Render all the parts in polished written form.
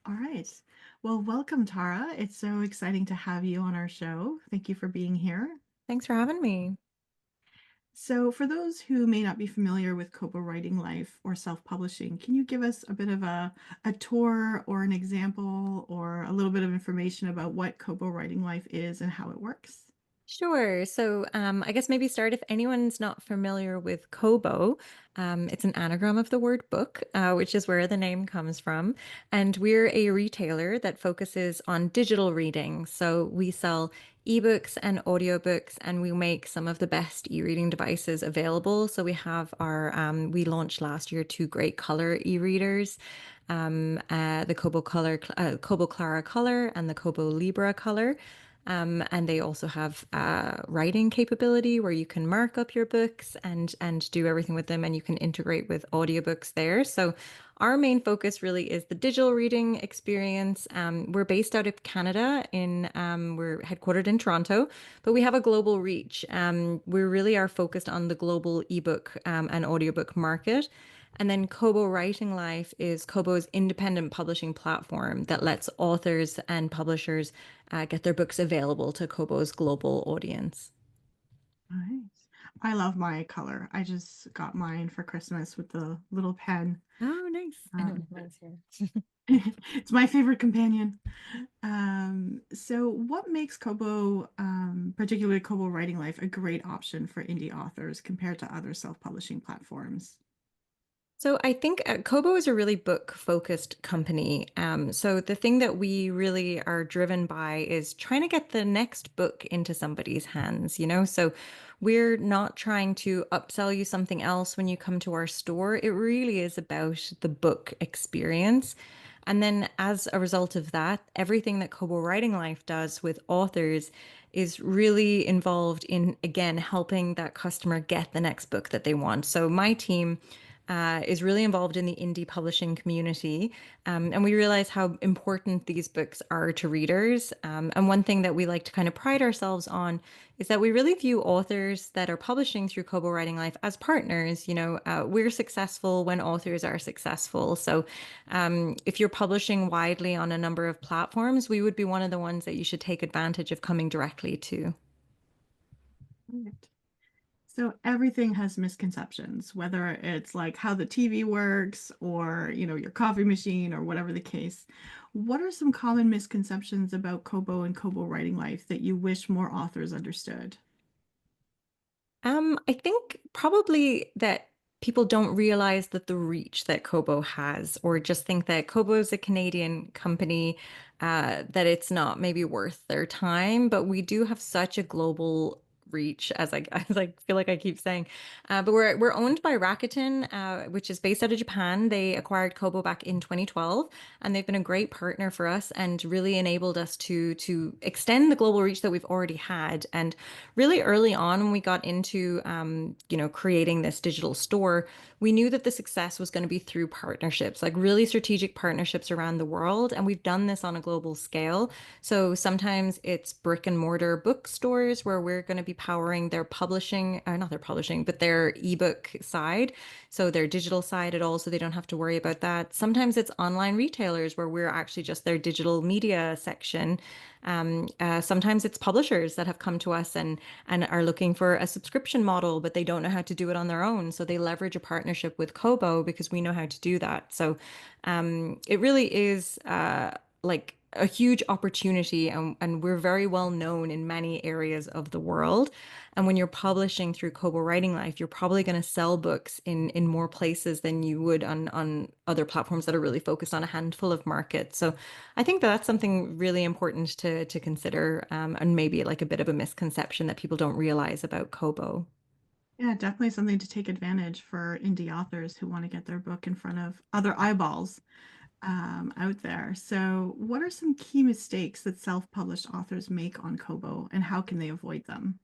All right. Well, welcome, Tara. It's so exciting to have you on our show. Thank you for being here. Thanks for having me. So, for those who may not be familiar with Kobo Writing Life or self-publishing, can you give us a bit of a tour or an example or a little bit of information about what Kobo Writing Life is and how it works? Sure. I guess maybe start if anyone's not familiar with Kobo. It's an anagram of the word book, which is where the name comes from. And we're a retailer that focuses on digital reading. So we sell ebooks and audiobooks, and we make some of the best e-reading devices available. So we launched last year two great color e-readers, the Kobo Clara Color and the Kobo Libra Color. And they also have writing capability where you can mark up your books and do everything with them, and you can integrate with audiobooks there. So our main focus really is the digital reading experience. We're based out of Canada we're headquartered in Toronto, but we have a global reach. We really are focused on the global ebook and audiobook market. And then Kobo Writing Life is Kobo's independent publishing platform that lets authors and publishers get their books available to Kobo's global audience. Nice. I love my color. I just got mine for Christmas with the little pen. Oh, nice. I know Um, mine's here. it's my favorite companion. So what makes Kobo, particularly Kobo Writing Life, a great option for indie authors compared to other self-publishing platforms? So I think Kobo is a really book-focused company. So the thing that we really are driven by is trying to get the next book into somebody's hands, you know? So we're not trying to upsell you something else when you come to our store. It really is about the book experience. And then as a result of that, everything that Kobo Writing Life does with authors is really involved in, again, helping that customer get the next book that they want. So my team is really involved in the indie publishing community. And we realize how important these books are to readers. And one thing that we like to kind of pride ourselves on is that we really view authors that are publishing through Kobo Writing Life as partners. We're successful when authors are successful. So if you're publishing widely on a number of platforms, we would be one of the ones that you should take advantage of coming directly to. Right. So everything has misconceptions, whether it's like how the TV works or, your coffee machine or whatever the case. What are some common misconceptions about Kobo and Kobo Writing Life that you wish more authors understood? I think probably that people don't realize that the reach that Kobo has, or just think that Kobo is a Canadian company, that it's not maybe worth their time. But we do have such a global reach, as I feel like I keep saying. But we're owned by Rakuten, which is based out of Japan. They acquired Kobo back in 2012, and they've been a great partner for us and really enabled us to extend the global reach that we've already had. And really early on when we got into creating this digital store, we knew that the success was going to be through partnerships, like really strategic partnerships around the world. And we've done this on a global scale. So sometimes it's brick and mortar bookstores where we're going to be powering their publishing, not their publishing, but their ebook side. So their digital side at all, so they don't have to worry about that. Sometimes it's online retailers where we're actually just their digital media section. Sometimes it's publishers that have come to us and are looking for a subscription model, but they don't know how to do it on their own. So they leverage a partnership with Kobo because we know how to do that. So it really is like a huge opportunity, and we're very well known in many areas of the world. And when you're publishing through Kobo Writing Life, you're probably going to sell books in more places than you would on other platforms that are really focused on a handful of markets. So I think that that's something really important to consider, and maybe like a bit of a misconception that people don't realize about Kobo. Yeah, definitely something to take advantage for indie authors who want to get their book in front of other eyeballs out there. So, what are some key mistakes that self-published authors make on Kobo, and how can they avoid them?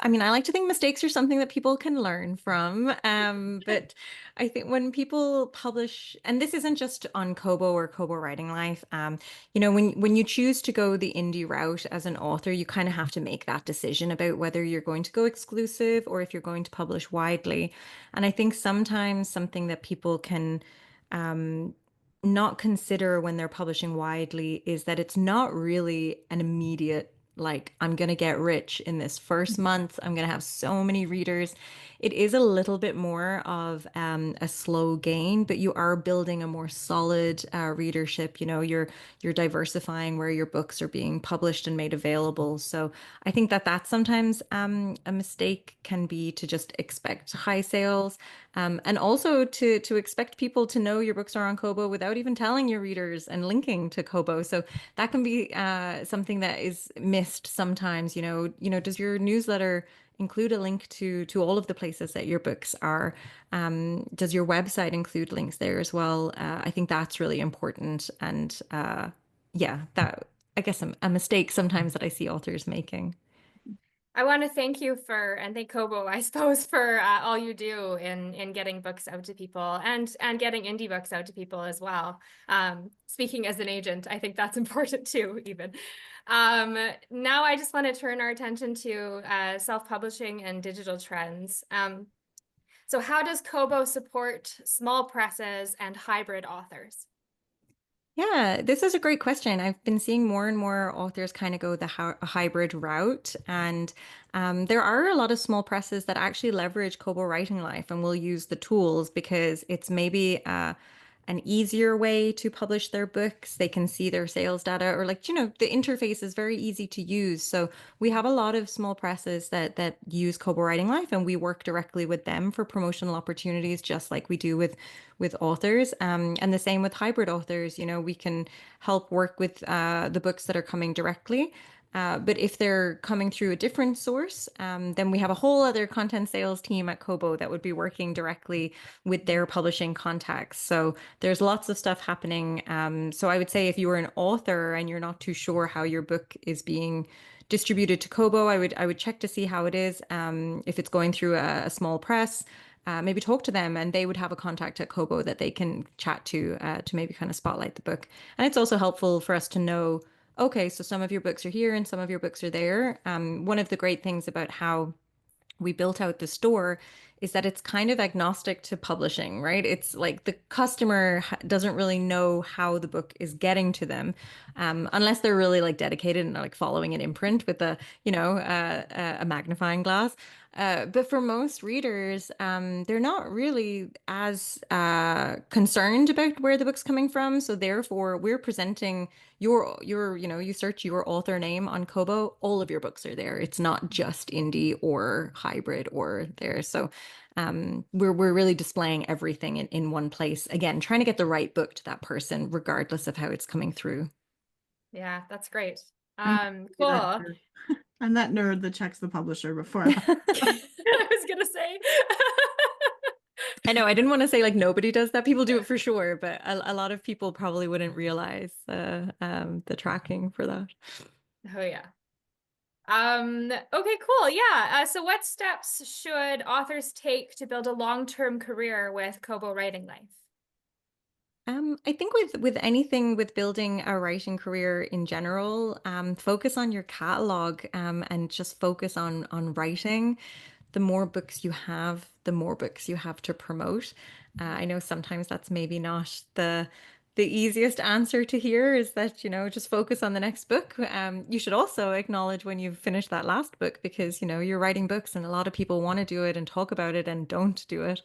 I mean, I like to think mistakes are something that people can learn from. But I think when people publish, and this isn't just on Kobo or Kobo Writing Life, when you choose to go the indie route as an author, you kind of have to make that decision about whether you're going to go exclusive or if you're going to publish widely. And I think sometimes something that people can not consider when they're publishing widely is that it's not really an immediate, like, I'm going to get rich in this first month. I'm going to have so many readers. It is a little bit more of a slow gain, but you are building a more solid readership. You're diversifying where your books are being published and made available. So I think that that's sometimes a mistake can be to just expect high sales. And also to expect people to know your books are on Kobo without even telling your readers and linking to Kobo. So that can be something that is missed sometimes. Does your newsletter include a link to all of the places that your books are? Does your website include links there as well? I think that's really important. And yeah, that I guess a mistake sometimes that I see authors making. I want to thank you and thank Kobo, I suppose, for all you do in getting books out to people and getting indie books out to people as well. Speaking as an agent, I think that's important too, even. Now I just want to turn our attention to self-publishing and digital trends. So how does Kobo support small presses and hybrid authors? Yeah, this is a great question. I've been seeing more and more authors kind of go the hybrid route, and there are a lot of small presses that actually leverage Kobo Writing Life and will use the tools because it's maybe an easier way to publish their books. They can see their sales data, or like, the interface is very easy to use. So we have a lot of small presses that use Kobo Writing Life, and we work directly with them for promotional opportunities, just like we do with authors. And the same with hybrid authors. We can help work with the books that are coming directly. But if they're coming through a different source, then we have a whole other content sales team at Kobo that would be working directly with their publishing contacts. So there's lots of stuff happening. So I would say if you were an author and you're not too sure how your book is being distributed to Kobo, I would check to see how it is. If it's going through a small press, maybe talk to them, and they would have a contact at Kobo that they can chat to maybe kind of spotlight the book. And it's also helpful for us to know, okay, so some of your books are here and some of your books are there. One of the great things about how we built out the store is that it's kind of agnostic to publishing, right? It's like the customer doesn't really know how the book is getting to them, unless they're really like dedicated and like following an imprint with a magnifying glass. But for most readers, they're not really as concerned about where the book's coming from. So therefore, we're presenting you search your author name on Kobo, all of your books are there. It's not just indie or hybrid or there. So we're really displaying everything in one place. Again, trying to get the right book to that person, regardless of how it's coming through. Yeah, that's great. I need to be that Cool. nerd. I'm that nerd that checks the publisher before I buy. I was gonna say. I know I didn't want to say like nobody does that. People do it for sure, but a lot of people probably wouldn't realize the tracking for that. Oh yeah. Okay, cool. Yeah. So what steps should authors take to build a long-term career with Kobo Writing Life? I think with anything with building a writing career in general, focus on your catalog, and just focus on writing. The more books you have, the more books you have to promote. I know sometimes that's maybe not the easiest answer to hear is that, just focus on the next book. You should also acknowledge when you've finished that last book because, you're writing books and a lot of people want to do it and talk about it and don't do it.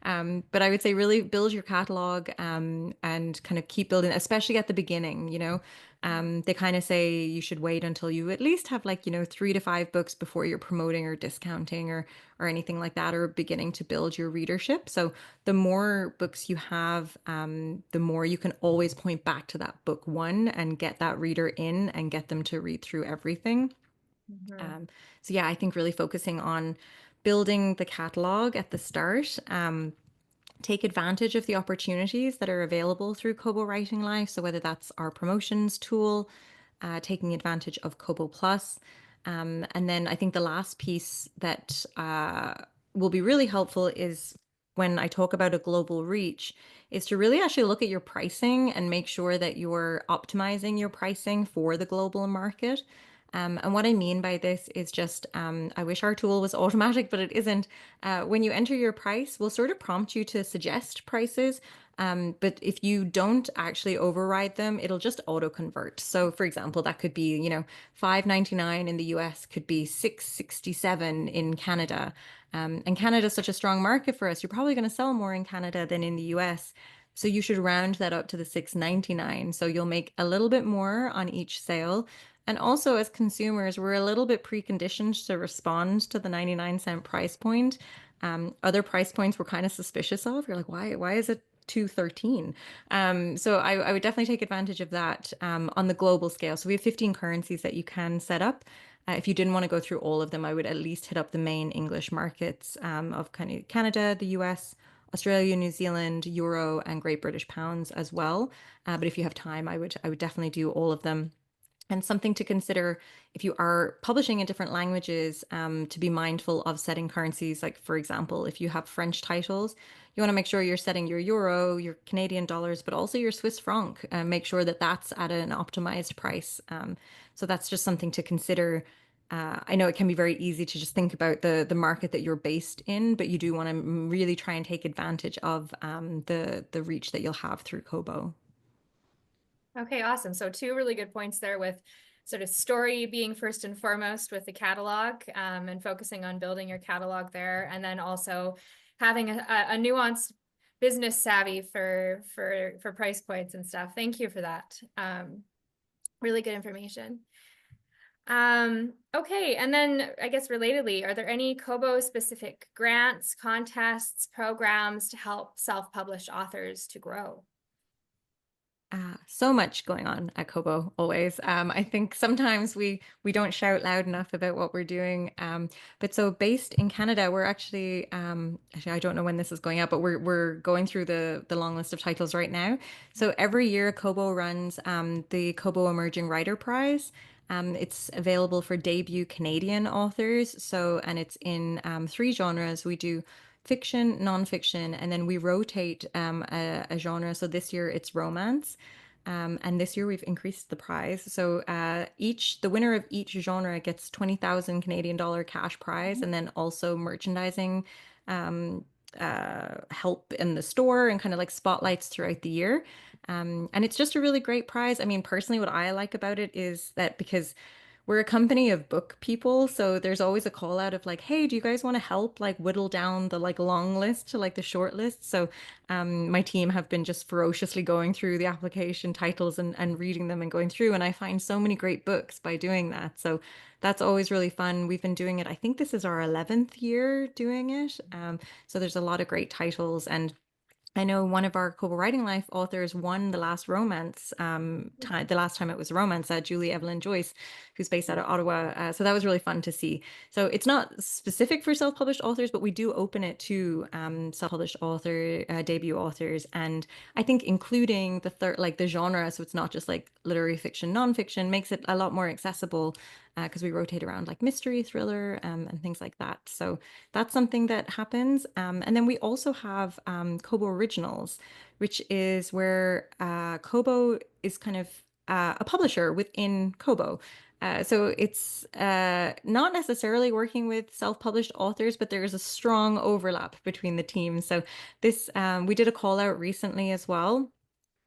But I would say really build your catalog, and kind of keep building, especially at the beginning. They kind of say you should wait until you at least have like, 3 to 5 books before you're promoting or discounting or anything like that, or beginning to build your readership. So the more books you have, the more you can always point back to that book one and get that reader in and get them to read through everything. Mhm. Um, so yeah, I think really focusing on building the catalog at the start. Take advantage of the opportunities that are available through Kobo Writing Life. So whether that's our promotions tool, taking advantage of Kobo Plus. And then I think the last piece that will be really helpful is when I talk about a global reach, is to really actually look at your pricing and make sure that you're optimizing your pricing for the global market. And what I mean by this is just, I wish our tool was automatic, but it isn't. When you enter your price, we'll sort of prompt you to suggest prices. But if you don't actually override them, it'll just auto convert. So for example, that could be, $5.99 in the US, could be $6.67 in Canada. And Canada is such a strong market for us. You're probably going to sell more in Canada than in the US. So you should round that up to the $6.99. So you'll make a little bit more on each sale. And also, as consumers, we're a little bit preconditioned to respond to the 99-cent price point. Other price points we're kind of suspicious of. You're like, why is it 213? So I would definitely take advantage of that on the global scale. So we have 15 currencies that you can set up. If you didn't want to go through all of them, I would at least hit up the main English markets of kind of Canada, the US, Australia, New Zealand, Euro, and Great British Pounds as well. But if you have time, I would definitely do all of them. And something to consider if you are publishing in different languages, to be mindful of setting currencies. Like, for example, if you have French titles, you want to make sure you're setting your euro, your Canadian dollars, but also your Swiss franc, and make sure that that's at an optimized price. So that's just something to consider. I know it can be very easy to just think about the market that you're based in, but you do want to really try and take advantage of the reach that you'll have through Kobo. Okay, awesome. So two really good points there with sort of story being first and foremost with the catalog, and focusing on building your catalog there, and then also having a nuanced business savvy for price points and stuff. Thank you for that. Really good information. Okay, and then I guess relatedly, are there any Kobo specific grants, contests, programs to help self-published authors to grow? So much going on at Kobo always. I think sometimes we don't shout loud enough about what we're doing. But so based in Canada, we're actually I don't know when this is going out, but we're going through the long list of titles right now. So every year Kobo runs the Kobo Emerging Writer Prize. It's available for debut Canadian authors. So, and it's in three genres. We do fiction, nonfiction, and then we rotate a genre. So this year it's romance. And this year we've increased the prize. So the winner of each genre gets 20,000 Canadian dollar cash prize, and then also merchandising um, help in the store and kind of like spotlights throughout the year. And it's just a really great prize. I mean, personally, what I like about it is that because we're a company of book people, so there's always a call out of like, hey, do you guys want to help like whittle down the like long list to like the short list? So my team have been just ferociously going through the application titles and reading them and going through, and I find so many great books by doing that. So that's always really fun. We've been doing it, I think this is our 11th year doing it. So there's a lot of great titles, and I know one of our Kobo Writing Life authors won the last romance the last time it was a romance, Julie Evelyn Joyce, who's based out of Ottawa. So that was really fun to see. So it's not specific for self-published authors, but we do open it to self-published author, debut authors, and I think including the third, like the genre, so it's not just like literary fiction, nonfiction, makes it a lot more accessible because we rotate around like mystery, thriller, and things like that. So that's something that happens. And then we also have Kobo Originals, which is where Kobo is kind of a publisher within Kobo. So it's not necessarily working with self-published authors, but there is a strong overlap between the teams. So this we did a call out recently as well,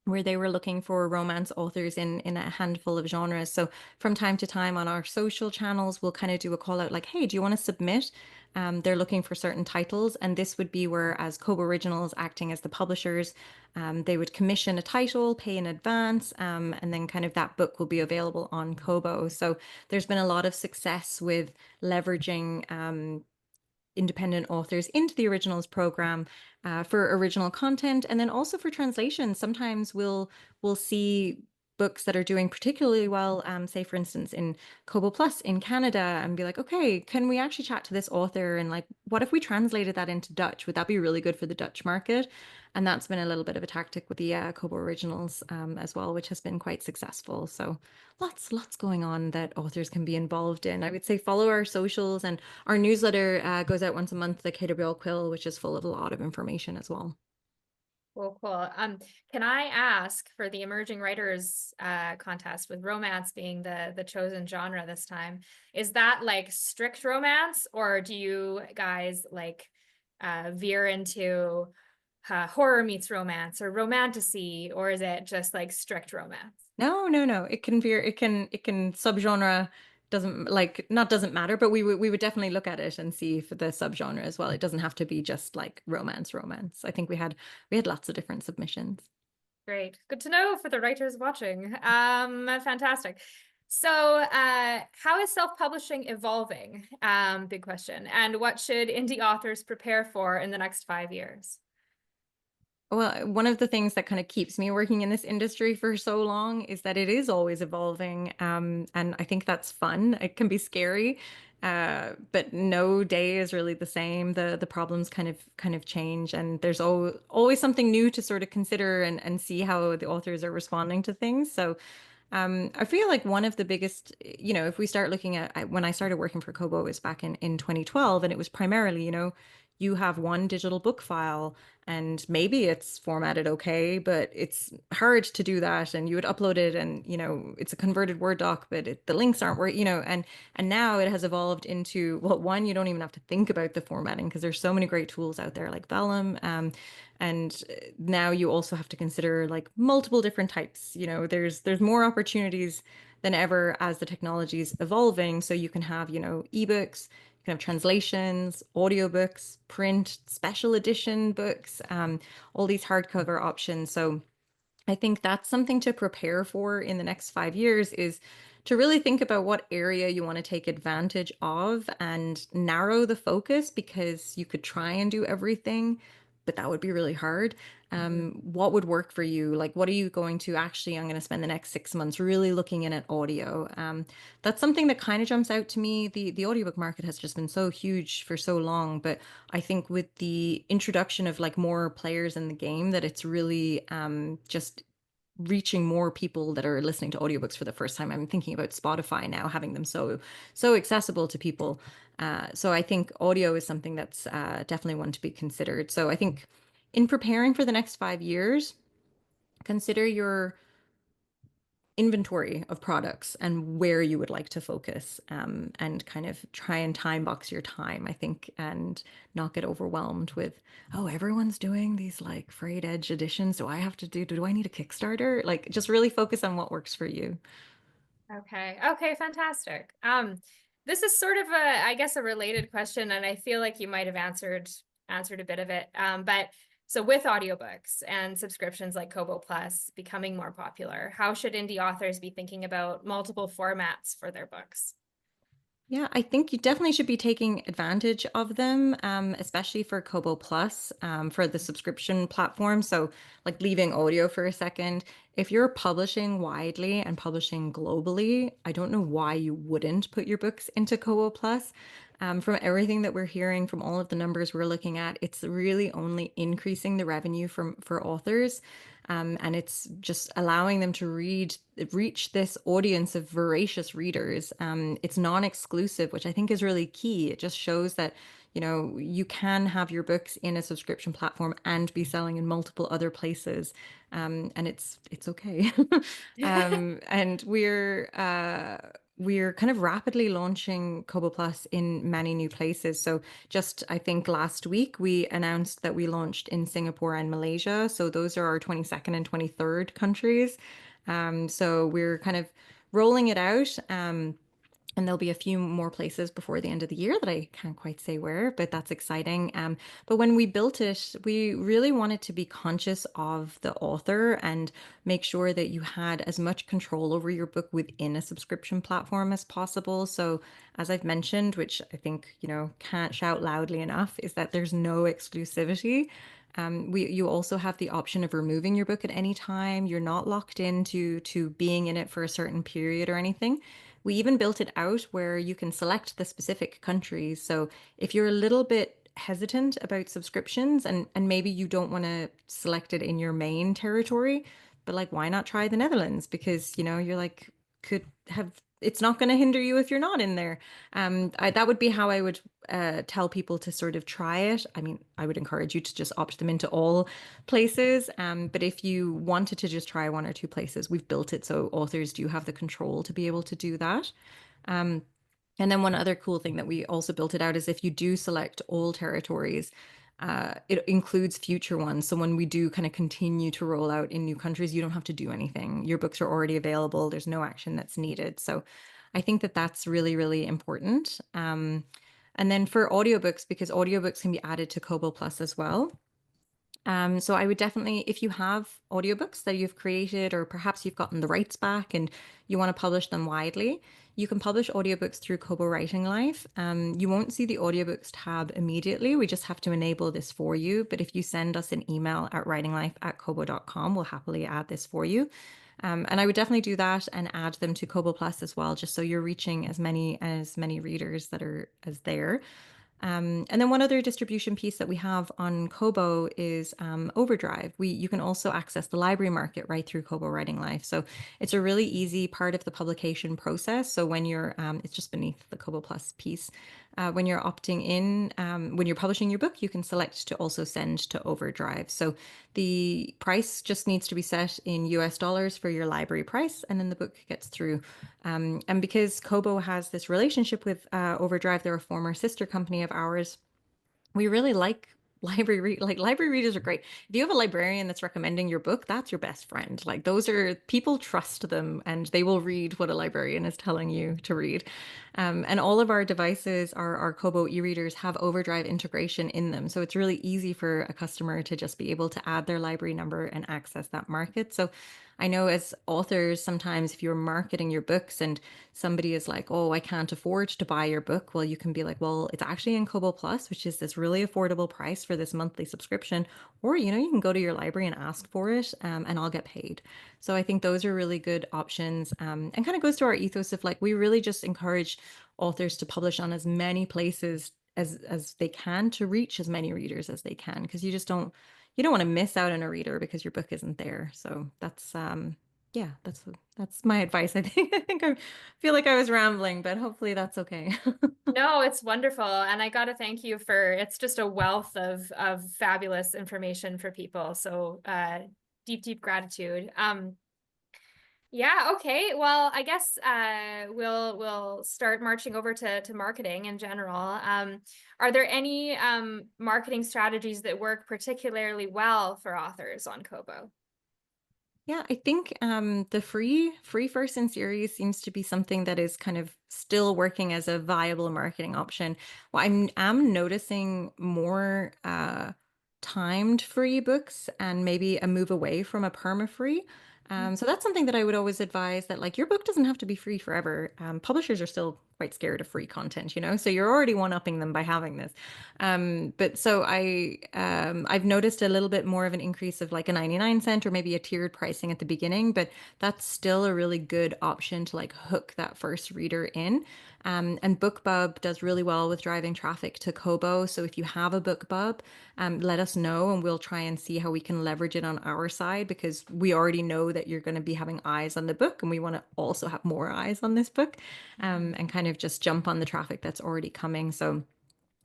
where they were looking for romance authors in a handful of genres. So from time to time on our social channels, we'll kind of do a call out like, hey, do you want to submit? They're looking for certain titles, and this would be where, as Kobo Originals acting as the publishers, they would commission a title, pay in advance, and then kind of that book will be available on Kobo. So there's been a lot of success with leveraging independent authors into the originals program for original content, and then also for translation. Sometimes we'll see books that are doing particularly well, say for instance in Kobo Plus in Canada, and be like, okay, can we actually chat to this author, and like, what if we translated that into Dutch? Would that be really good for the Dutch market? And that's been a little bit of a tactic with the Kobo Originals as well, which has been quite successful. So lots going on that authors can be involved in. I would say follow our socials, and our newsletter goes out once a month, the KWL Quill, which is full of a lot of information as well. Cool, cool. Can I ask for the emerging writers contest with romance being the chosen genre this time? Is that like strict romance, or do you guys like veer into horror meets romance or romantasy, or is it just like strict romance? No, no, no. It can veer, it can subgenre doesn't like not doesn't matter, but we would definitely look at it and see for the subgenre as well. It doesn't have to be just like romance. I think we had lots of different submissions. Great. Good to know for the writers watching. Fantastic. So, how is self-publishing evolving? Big question. And what should indie authors prepare for in the next 5 years? Well, one of the things that kind of keeps me working in this industry for so long is that it is always evolving. And I think that's fun. It can be scary, but no day is really the same. The problems kind of change, and there's always something new to sort of consider and see how the authors are responding to things. So I feel like one of the biggest, if we start looking at when I started working for Kobo, it was back in 2012, and it was primarily, you have one digital book file and maybe it's formatted okay, but it's hard to do that. And you would upload it and, it's a converted Word doc, but the links aren't where, and now it has evolved into, well, one, you don't even have to think about the formatting because there's so many great tools out there like Vellum. And now you also have to consider like multiple different types. There's more opportunities than ever as the technology is evolving. So you can have, ebooks, you can have translations, audiobooks, print, special edition books, all these hardcover options. So I think that's something to prepare for in the next 5 years is to really think about what area you want to take advantage of and narrow the focus because you could try and do everything, but that would be really hard. What would work for you? Like, what are you going to actually? I'm going to spend the next 6 months really looking in at audio. That's something that kind of jumps out to me. The audiobook market has just been so huge for so long, but I think with the introduction of like more players in the game, that it's really just reaching more people that are listening to audiobooks for the first time. I'm thinking about Spotify now having them so accessible to people. So I think audio is something that's definitely one to be considered. So I think in preparing for the next 5 years, consider your inventory of products and where you would like to focus, and kind of try and time box your time, I think, and not get overwhelmed with, oh, everyone's doing these like frayed edge editions. Do I need a Kickstarter? Like, just really focus on what works for you. Okay. Okay, fantastic. This is sort of I guess, a related question, and I feel like you might have answered a bit of it. But so with audiobooks and subscriptions like Kobo Plus becoming more popular, how should indie authors be thinking about multiple formats for their books? Yeah, I think you definitely should be taking advantage of them, especially for Kobo Plus, for the subscription platform. So, like leaving audio for a second, if you're publishing widely and publishing globally, I don't know why you wouldn't put your books into Kobo Plus. From everything that we're hearing, from all of the numbers we're looking at, it's really only increasing the revenue for authors. And it's just allowing them to reach this audience of voracious readers. It's non-exclusive, which I think is really key. It just shows that, you can have your books in a subscription platform and be selling in multiple other places. And it's okay. And we're kind of rapidly launching Kobo Plus in many new places. So just, I think last week we announced that we launched in Singapore and Malaysia. So those are our 22nd and 23rd countries. So we're kind of rolling it out. And there'll be a few more places before the end of the year that I can't quite say where, but that's exciting. But when we built it, we really wanted to be conscious of the author and make sure that you had as much control over your book within a subscription platform as possible. So, as I've mentioned, which I think, can't shout loudly enough, is that there's no exclusivity. You also have the option of removing your book at any time. You're not locked into to being in it for a certain period or anything. We even built it out where you can select the specific countries. So if you're a little bit hesitant about subscriptions and maybe you don't want to select it in your main territory, but like why not try the Netherlands? Because you're like could have it's not going to hinder you if you're not in there. That would be how I would tell people to sort of try it. I mean, I would encourage you to just opt them into all places. But if you wanted to just try one or two places, we've built it so authors do have the control to be able to do that. Um, and then one other cool thing that we also built it out is if you do select all territories, it includes future ones. So when we do kind of continue to roll out in new countries, you don't have to do anything. Your books are already available. There's no action that's needed. So I think that that's really, really important. And then for audiobooks, because audiobooks can be added to Kobo Plus as well. So I would definitely, if you have audiobooks that you've created, or perhaps you've gotten the rights back and you want to publish them widely, you can publish audiobooks through Kobo Writing Life. You won't see the audiobooks tab immediately. We just have to enable this for you. But if you send us an email at writinglife@kobo.com, we'll happily add this for you. And I would definitely do that and add them to Kobo Plus as well, just so you're reaching as many readers that are as there. And then one other distribution piece that we have on Kobo is Overdrive. You can also access the library market right through Kobo Writing Life. So it's a really easy part of the publication process. So when you're, it's just beneath the Kobo Plus piece. When you're opting in, when you're publishing your book, you can select to also send to Overdrive. So the price just needs to be set in US dollars for your library price, and then the book gets through. And because Kobo has this relationship with Overdrive, they're a former sister company of ours. We really like library readers are great. If you have a librarian that's recommending your book, that's your best friend. Like those are people trust them and they will read what a librarian is telling you to read. And all of our devices, our Kobo e-readers have Overdrive integration in them. So it's really easy for a customer to just be able to add their library number and access that market. So I know as authors, sometimes if you're marketing your books and somebody is like, oh, I can't afford to buy your book, well, you can be like, well, it's actually in Kobo Plus, which is this really affordable price for this monthly subscription. Or, you can go to your library and ask for it, and I'll get paid. So I think those are really good options, and kind of goes to our ethos of like, we really just encourage authors to publish on as many places as they can to reach as many readers as they can, because you don't want to miss out on a reader because your book isn't there. So that's yeah, that's my advice. I feel like I was rambling, but hopefully that's okay. No, it's wonderful. And I got to thank you it's just a wealth of fabulous information for people. So deep gratitude. Yeah, okay. Well, I guess we'll start marching over to marketing in general. Are there any marketing strategies that work particularly well for authors on Kobo? Yeah, I think the free first in series seems to be something that is kind of still working as a viable marketing option. Well, am noticing more timed free books and maybe a move away from a perma free. So that's something that I would always advise, that like your book doesn't have to be free forever. Publishers are still quite scared of free content, so you're already one-upping them by having this. But so I've noticed a little bit more of an increase of like a 99 cent or maybe a tiered pricing at the beginning, but that's still a really good option to like hook that first reader in. And BookBub does really well with driving traffic to Kobo. So if you have a BookBub, let us know and we'll try and see how we can leverage it on our side, because we already know that you're going to be having eyes on the book and we want to also have more eyes on this book, and kind of just jump on the traffic that's already coming. So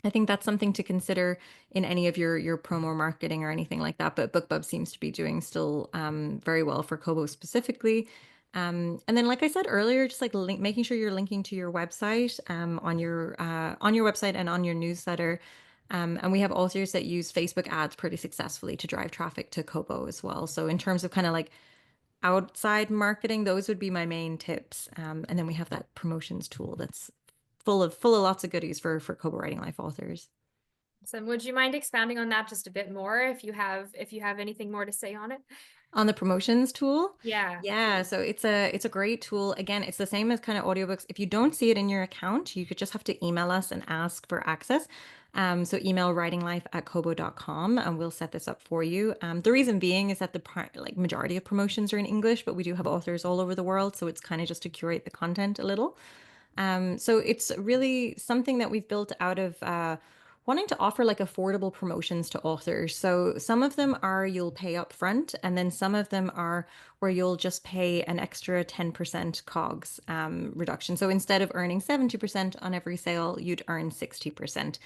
I think that's something to consider in any of your promo marketing or anything like that. But BookBub seems to be doing still very well for Kobo specifically. And then, like I said earlier, just like making sure you're linking to your website on your website and on your newsletter. And we have authors that use Facebook ads pretty successfully to drive traffic to Kobo as well. So in terms of kind of like outside marketing, those would be my main tips. And then we have that promotions tool that's full of lots of goodies for Kobo Writing Life authors. So would you mind expanding on that just a bit more if you have anything more to say on it? On the promotions tool, Yeah. yeah, so it's a great tool. Again, it's the same as kind of audiobooks. If you don't see it in your account, you could just have to email us and ask for access. So email writinglife@kobo.com and we'll set this up for you. The reason being is that the majority of promotions are in English, but we do have authors all over the world, so it's kind of just to curate the content a little. So it's really something that we've built out of wanting to offer like affordable promotions to authors. So some of them are you'll pay up front, and then some of them are where you'll just pay an extra 10% COGS reduction. So instead of earning 70% on every sale, you'd earn 60%.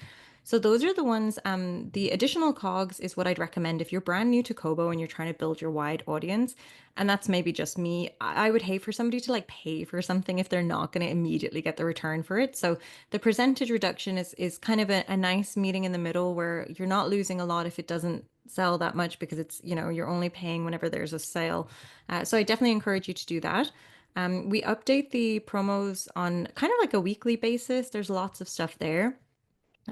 So those are the ones, the additional COGS is what I'd recommend if you're brand new to Kobo and you're trying to build your wide audience. And that's maybe just me. I would hate for somebody to like pay for something if they're not going to immediately get the return for it. So the percentage reduction is kind of a nice meeting in the middle where you're not losing a lot if it doesn't sell that much because it's, you're only paying whenever there's a sale. So I definitely encourage you to do that. We update the promos on kind of like a weekly basis. There's lots of stuff there.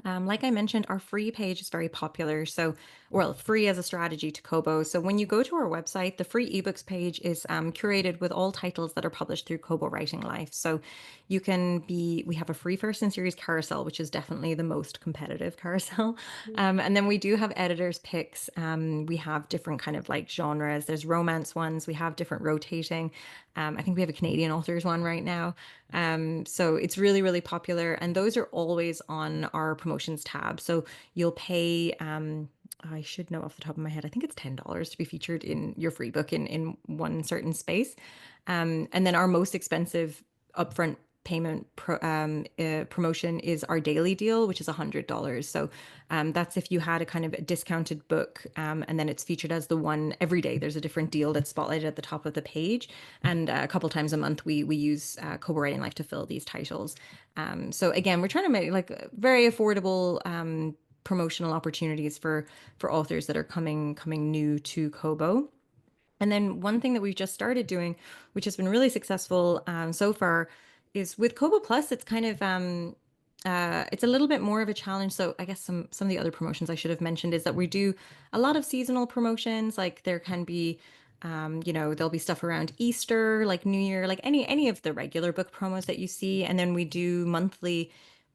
Like I mentioned, our free page is very popular. So, well, free as a strategy to Kobo. So when you go to our website, the free ebooks page is curated with all titles that are published through Kobo Writing Life. So we have a free first in series carousel, which is definitely the most competitive carousel. And then we do have editors picks. We have different kind of like genres. There's romance ones. We have different rotating. I think we have a Canadian authors one right now. So it's really, really popular. And those are always on our promotions tab. So you'll pay, I should know off the top of my head, I think it's $10 to be featured in your free book in one certain space. And then our most expensive upfront payment promotion is our daily deal, which is $100. So that's if you had a kind of a discounted book, and then it's featured as the one every day. There's a different deal that's spotlighted at the top of the page, and a couple times a month we use Kobo Writing Life to fill these titles. So again, we're trying to make like very affordable promotional opportunities for authors that are coming new to Kobo. And then one thing that we've just started doing, which has been really successful so far, is with Kobo Plus. It's kind of it's a little bit more of a challenge. So I guess some of the other promotions I should have mentioned is that we do a lot of seasonal promotions. Like there can be, there'll be stuff around Easter, like New Year, like any of the regular book promos that you see. And then we do monthly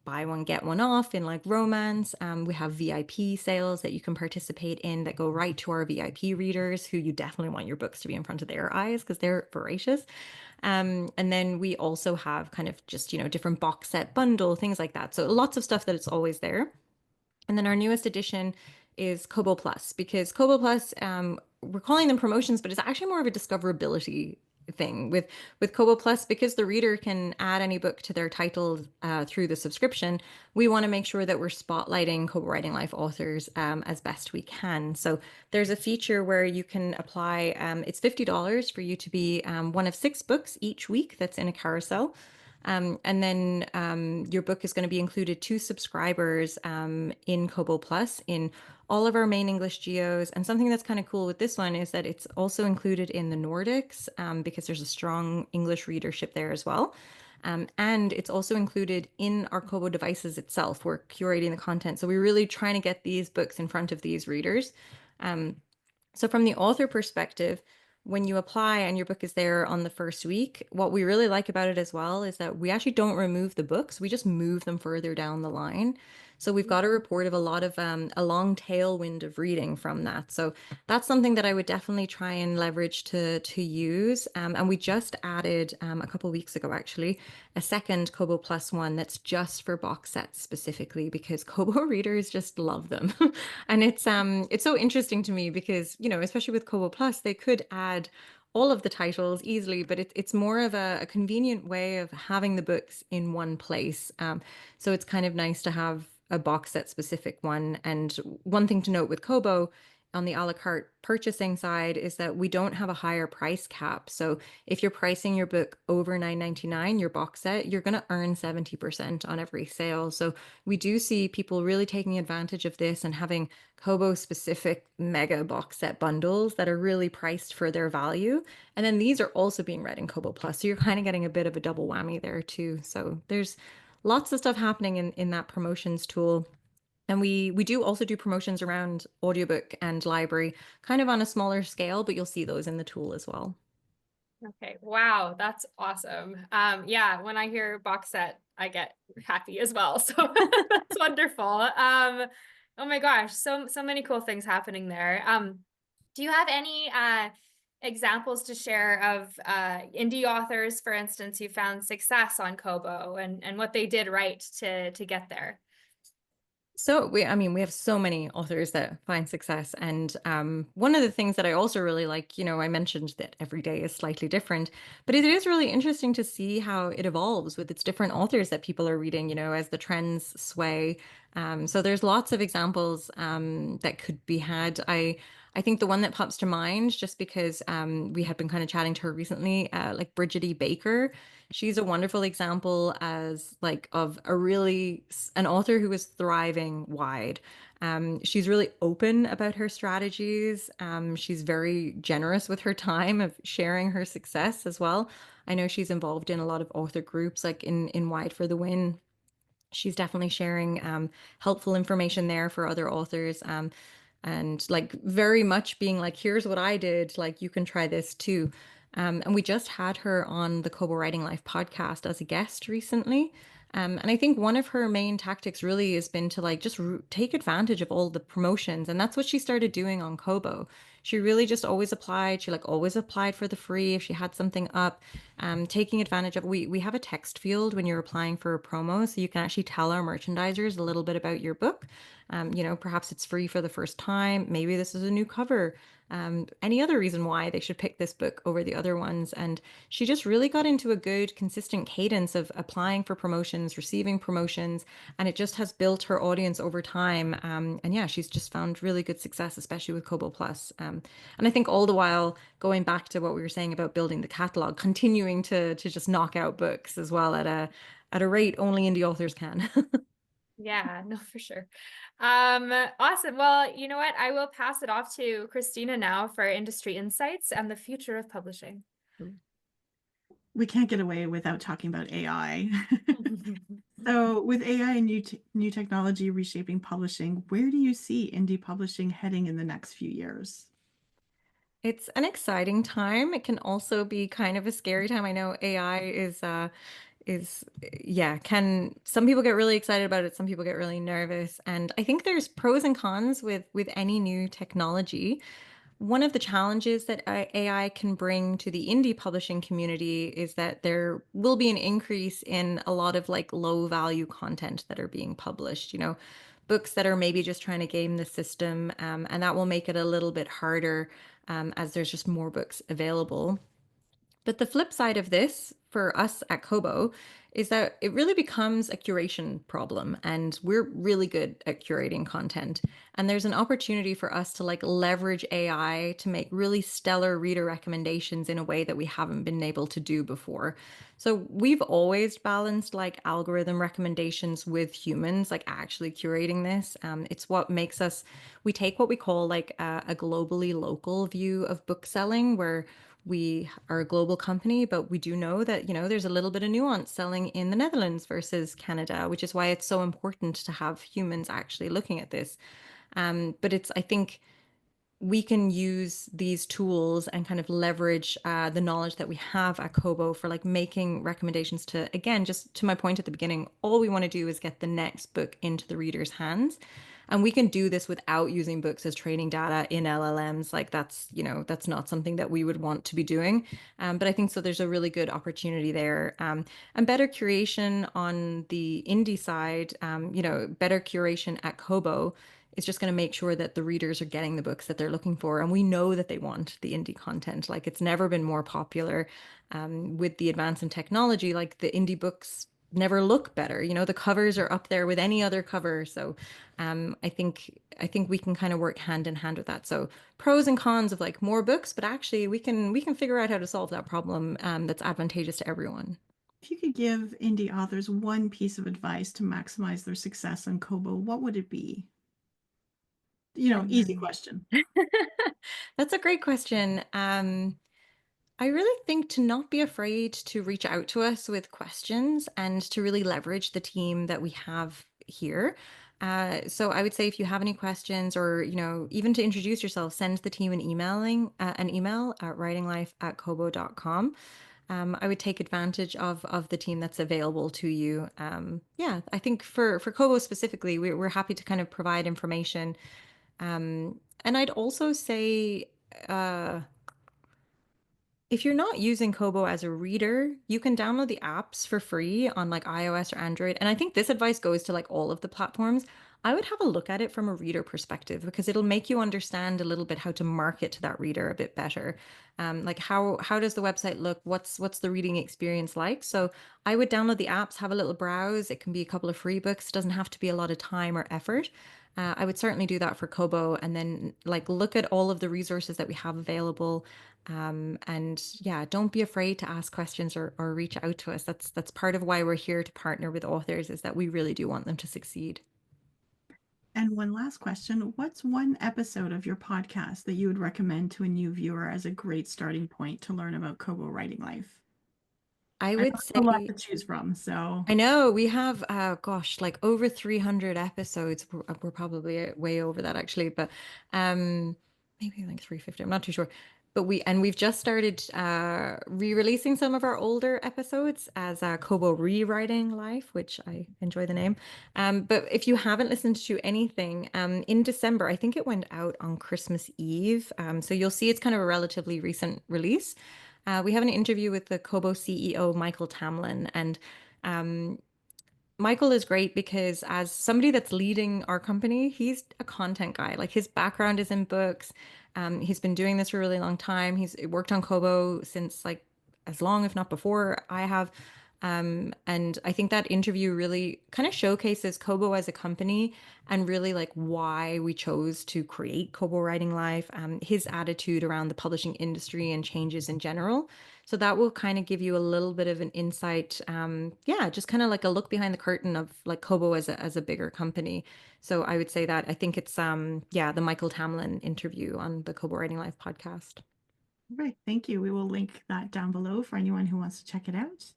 buy one get one off in like romance. We have VIP sales that you can participate in that go right to our VIP readers, who you definitely want your books to be in front of their eyes because they're voracious. And then we also have kind of just different box set bundle things like that. So lots of stuff that it's always there. And then our newest addition is Kobo Plus, because Kobo Plus, we're calling them promotions, but it's actually more of a discoverability thing with Kobo Plus, because the reader can add any book to their title through the subscription. We want to make sure that we're spotlighting Kobo Writing Life authors as best we can. So there's a feature where you can apply. It's $50 for you to be one of 6 books each week that's in a carousel. And then your book is going to be included to subscribers in Kobo Plus in all of our main English geos. And something that's kind of cool with this one is that it's also included in the Nordics because there's a strong English readership there as well. And it's also included in our Kobo devices itself. We're curating the content. So we're really trying to get these books in front of these readers. So from the author perspective, when you apply and your book is there on the first week, what we really like about it as well is that we actually don't remove the books. We just move them further down the line. So we've got a report of a lot of a long tailwind of reading from that. So that's something that I would definitely try and leverage to use. And we just added a couple of weeks ago, actually, a second Kobo Plus one that's just for box sets specifically because Kobo readers just love them. And it's so interesting to me because, especially with Kobo Plus, they could add all of the titles easily, but it's more of a convenient way of having the books in one place. So it's kind of nice to have a box set specific one. And one thing to note with Kobo on the a la carte purchasing side is that we don't have a higher price cap. So if you're pricing your book over $9.99, your box set, you're going to earn 70% on every sale. So we do see people really taking advantage of this and having Kobo specific mega box set bundles that are really priced for their value. And then these are also being read in Kobo Plus. So you're kind of getting a bit of a double whammy there too. So there's lots of stuff happening in that promotions tool. And we do also do promotions around audiobook and library, kind of on a smaller scale, but you'll see those in the tool as well. Okay. Wow. That's awesome. Yeah, when I hear box set, I get happy as well. So that's wonderful. Oh my gosh, so many cool things happening there. Do you have any examples to share of indie authors, for instance, who found success on Kobo and what they did right to get there? So I mean, we have so many authors that find success. And one of the things that I also really like, I mentioned that every day is slightly different, but it is really interesting to see how it evolves with its different authors that people are reading, as the trends sway. So there's lots of examples that could be had. I think the one that pops to mind, just because we had been kind of chatting to her recently, like Bridget E. Baker. She's a wonderful example as like of an author who is thriving wide. She's really open about her strategies. She's very generous with her time of sharing her success as well. I know she's involved in a lot of author groups, like in Wide for the Win. She's definitely sharing helpful information there for other authors. And like very much being like, here's what I did, like you can try this too. And we just had her on the Kobo Writing Life podcast as a guest recently. And I think one of her main tactics really has been to like just take advantage of all the promotions. And that's what she started doing on Kobo. She really just always applied. She like always applied for the free if she had something up. Taking advantage of we have a text field when you're applying for a promo, so you can actually tell our merchandisers a little bit about your book. Perhaps it's free for the first time. Maybe this is a new cover. Any other reason why they should pick this book over the other ones. And she just really got into a good, consistent cadence of applying for promotions, receiving promotions, and it just has built her audience over time. And yeah, she's just found really good success, especially with Kobo Plus. And I think all the while going back to what we were saying about building the catalog, continuing to just knock out books as well at a rate only indie authors can. Yeah, no, for sure. Awesome. Well, you know what? I will pass it off to Christina now for industry insights and the future of publishing. We can't get away without talking about AI. So, with AI and new technology reshaping publishing, where do you see indie publishing heading in the next few years? It's an exciting time. It can also be kind of a scary time. I know AI is yeah, can some people get really excited about it, some people get really nervous. And I think there's pros and cons with any new technology. One of the challenges that AI can bring to the indie publishing community is that there will be an increase in a lot of like low value content that are being published, books that are maybe just trying to game the system, and that will make it a little bit harder as there's just more books available. But the flip side of this for us at Kobo is that it really becomes a curation problem, and we're really good at curating content. And there's an opportunity for us to like leverage AI to make really stellar reader recommendations in a way that we haven't been able to do before. So we've always balanced like algorithm recommendations with humans, like actually curating this. It's what makes us, we take what we call like a globally local view of book selling, where we are a global company, but we do know that, there's a little bit of nuance selling in the Netherlands versus Canada, which is why it's so important to have humans actually looking at this. But I think we can use these tools and kind of leverage the knowledge that we have at Kobo for like making recommendations to, again, just to my point at the beginning, all we want to do is get the next book into the reader's hands. And we can do this without using books as training data in LLMs. Like that's not something that we would want to be doing. But I think so there's a really good opportunity there. And better curation on the indie side, better curation at Kobo is just going to make sure that the readers are getting the books that they're looking for. And we know that they want the indie content. Like it's never been more popular with the advance in technology. Like the indie books never look better. The covers are up there with any other cover. So I think we can kind of work hand in hand with that. So pros and cons of like more books, but actually we can figure out how to solve that problem that's advantageous to everyone. If you could give indie authors one piece of advice to maximize their success on Kobo, what would it be? Easy Um, question. That's a great question. I really think to not be afraid to reach out to us with questions and to really leverage the team that we have here. So I would say if you have any questions or, even to introduce yourself, send the team an email at writinglife@kobo.com. I would take advantage of the team that's available to you. Yeah, I think for Kobo specifically, we're happy to kind of provide information. And I'd also say, if you're not using Kobo as a reader, you can download the apps for free on like iOS or Android. And I think this advice goes to like all of the platforms. I would have a look at it from a reader perspective because it'll make you understand a little bit how to market to that reader a bit better. Like how does the website look? What's the reading experience like? So I would download the apps, have a little browse. It can be a couple of free books. It doesn't have to be a lot of time or effort. I would certainly do that for Kobo, and then like look at all of the resources that we have available. And yeah, don't be afraid to ask questions or reach out to us. That's part of why we're here to partner with authors, is that we really do want them to succeed. And one last question. What's one episode of your podcast that you would recommend to a new viewer as a great starting point to learn about Kobo Writing Life? I I know would there's a lot say to choose from, so I know we have, gosh, like over 300 episodes. We're probably way over that actually, but um, maybe like 350. I'm not too sure. But we've just started re-releasing some of our older episodes as Kobo Rewriting Life, which I enjoy the name. But if you haven't listened to anything, in December, I think it went out on Christmas Eve. So you'll see it's kind of a relatively recent release. We have an interview with the Kobo CEO, Michael Tamlin, and um, Michael is great because as somebody that's leading our company, he's a content guy. Like his background is in books. He's been doing this for a really long time. He's worked on Kobo since like as long, if not before I have. And I think that interview really kind of showcases Kobo as a company and really like why we chose to create Kobo Writing Life, his attitude around the publishing industry and changes in general. So that will kind of give you a little bit of an insight. Yeah, just kind of like a look behind the curtain of like Kobo as a bigger company. So I would say that I think it's yeah, the Michael Tamlin interview on the Kobo Writing Life podcast. right. Thank you. We will link that down below for anyone who wants to check it out.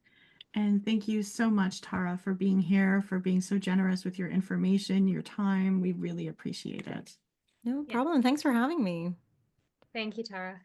And thank you so much, Tara, for being here, for being so generous with your information, your time. We really appreciate it. No Yeah. problem. Thanks for having me. Thank you, Tara.